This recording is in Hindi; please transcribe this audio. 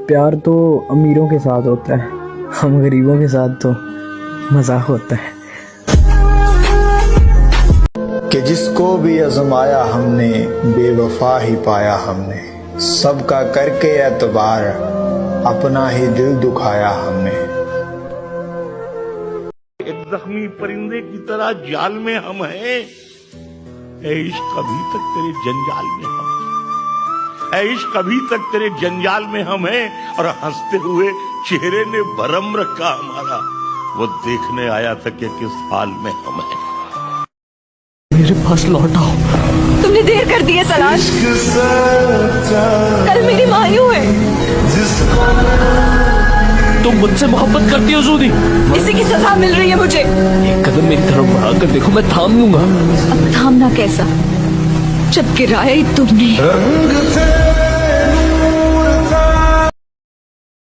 प्यार तो अमीरों के साथ होता है, हम गरीबों के साथ तो मजाक होता है। कि जिसको भी आजमाया हमने बेवफा ही पाया हमने, सबका करके एतबार अपना ही दिल दुखाया हमने। एक जख्मी परिंदे की तरह जाल में हम हैं, ऐ इश्क अभी तक तेरे जंजाल में हम हैं, ऐ इश्क अभी तक तेरे जंजाल में हम हैं। और हंसते हुए चेहरे ने भरम रखा हमारा, वो देखने आया था कि किस हाल में हम हैं। मेरे पास लौट आओ। तुमने देर कर दी है सलाश, कल मेरी माँ यूं है। तुम मुझसे मोहब्बत करती हो जूदी? इसी की सजा मिल रही है मुझे। एक कदम मेरी तरफ बढ़ा कर देखो, मैं थाम लूंगा। अब थामना कैसा, जब गिराया ही तुमने।